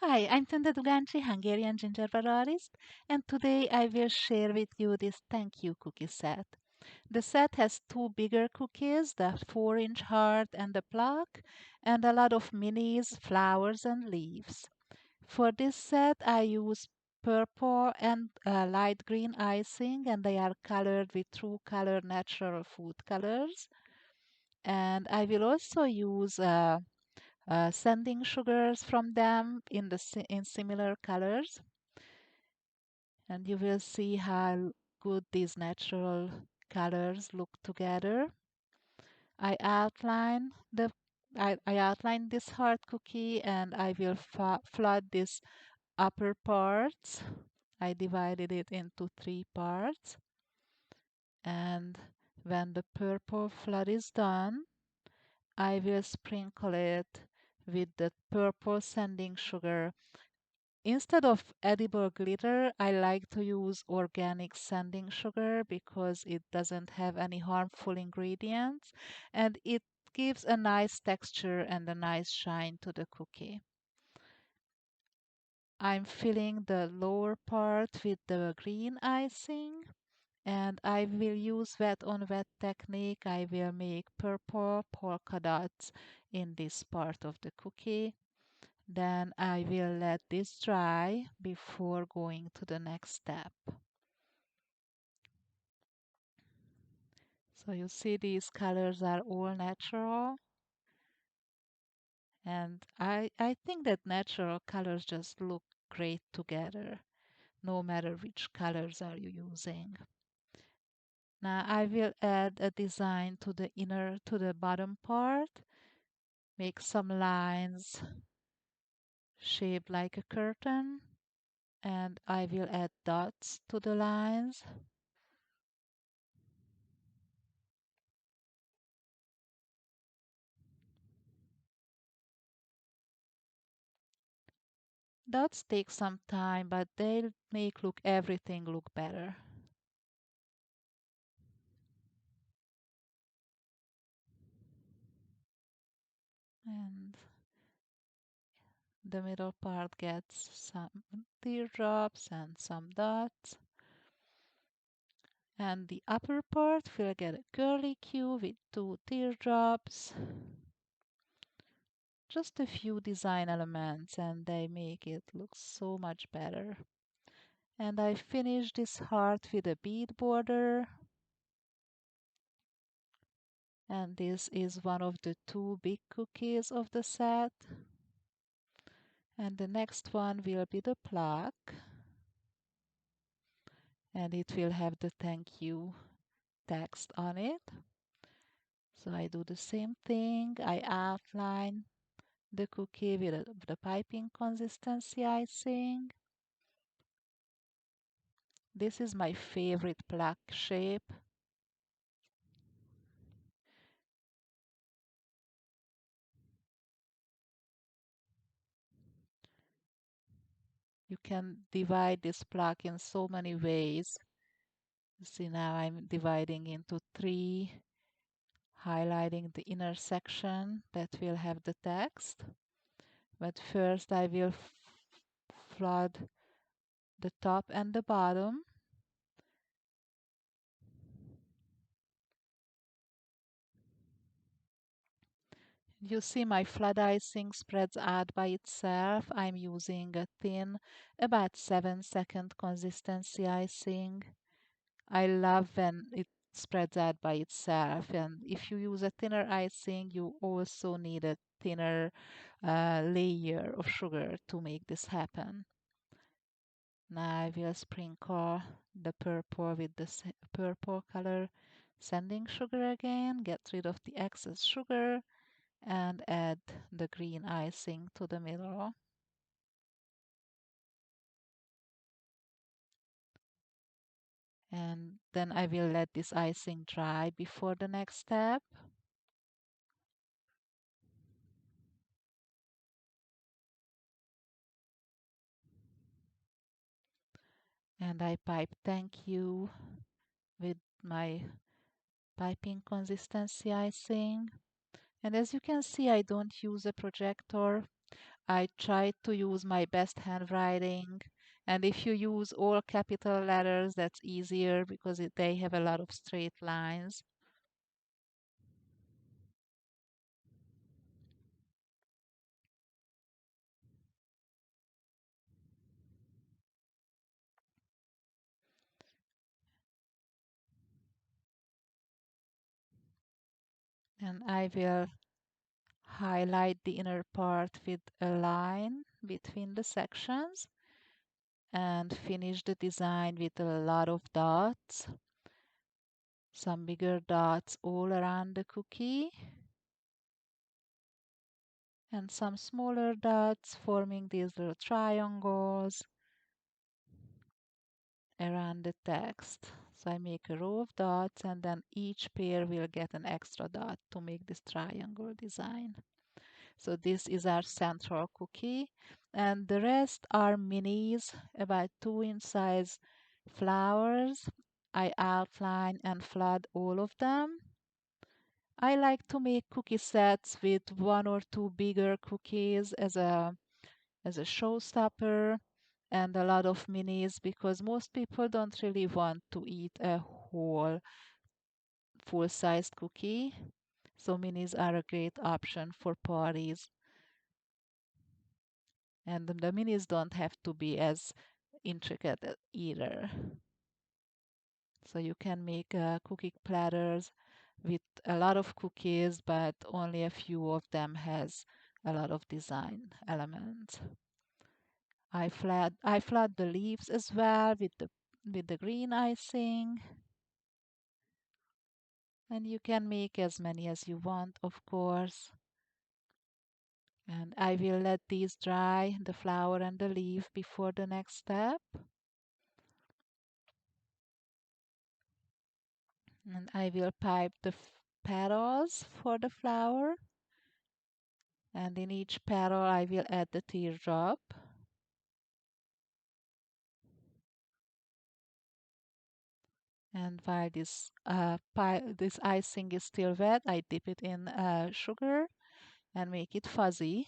Hi, I'm Tunde Dugantsi, Hungarian gingerbread artist, and today I will share with you this thank you cookie set. The set has two bigger cookies, the 4-inch heart and the plaque, and a lot of minis, flowers, and leaves. For this set, I use purple and light green icing, and they are colored with true color natural food colors. And I will also use sending sugars from them in similar colors, and you will see how good these natural colors look together. I outline the I outline this heart cookie and I will flood this upper parts. I divided it into three parts, and when the purple flood is done, I will sprinkle it with the purple sanding sugar. Instead of edible glitter, I like to use organic sanding sugar because it doesn't have any harmful ingredients and it gives a nice texture and a nice shine to the cookie. I'm filling the lower part with the green icing and I will use wet on wet technique. I will make purple polka dots in this part of the cookie. Then I will let this dry before going to the next step. So you see these colors are all natural and I think that natural colors just look great together no matter which colors are you using. Now I will add a design to the bottom part, make some lines shaped like a curtain and I will add dots to the lines. Dots take some time, but they'll make look everything look better. And the middle part gets some teardrops and some dots. And the upper part will get a curly Q with two teardrops. Just a few design elements and they make it look so much better. And I finish this heart with a bead border. And this is one of the two big cookies of the set. And the next one will be the plaque. And it will have the thank you text on it. So I do the same thing. I outline the cookie with the piping consistency icing. This is my favorite plaque shape. You can divide this plaque in so many ways. You see now I'm dividing into three, highlighting the inner section that will have the text. But first I will flood the top and the bottom. You see my flood icing spreads out by itself. I'm using a thin, about 7-second consistency icing. I love when it spreads out by itself. And if you use a thinner icing, you also need a thinner layer of sugar to make this happen. Now I will sprinkle the purple with the purple color sanding sugar again, get rid of the excess sugar and add the green icing to the middle. And then I will let this icing dry before the next step. And I pipe thank you with my piping consistency icing. And as you can see, I don't use a projector. I try to use my best handwriting. And if you use all capital letters, that's easier because they have a lot of straight lines. And I will highlight the inner part with a line between the sections and finish the design with a lot of dots, some bigger dots all around the cookie, and some smaller dots forming these little triangles around the text. So I make a row of dots and then each pair will get an extra dot to make this triangle design. So this is our central cookie and the rest are minis, about 2-inch size flowers. I outline and flood all of them. I like to make cookie sets with one or two bigger cookies as a showstopper and a lot of minis because most people don't really want to eat a whole full-sized cookie. So minis are a great option for parties. And the minis don't have to be as intricate either. So you can make cookie platters with a lot of cookies, but only a few of them has a lot of design elements. I flood the leaves as well with the green icing, and you can make as many as you want, of course. And I will let these dry, the flower and the leaf, before the next step. And I will pipe the petals for the flower, and in each petal I will add the teardrop. And while this icing is still wet, I dip it in sugar and make it fuzzy.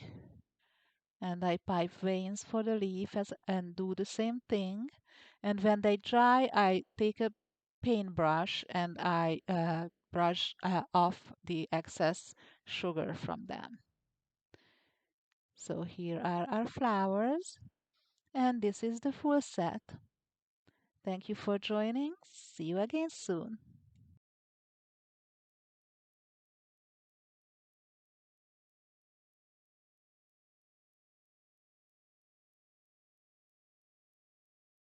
And I pipe veins for the leaf and do the same thing. And when they dry, I take a paintbrush and I brush off the excess sugar from them. So here are our flowers, and this is the full set. Thank you for joining. See you again soon.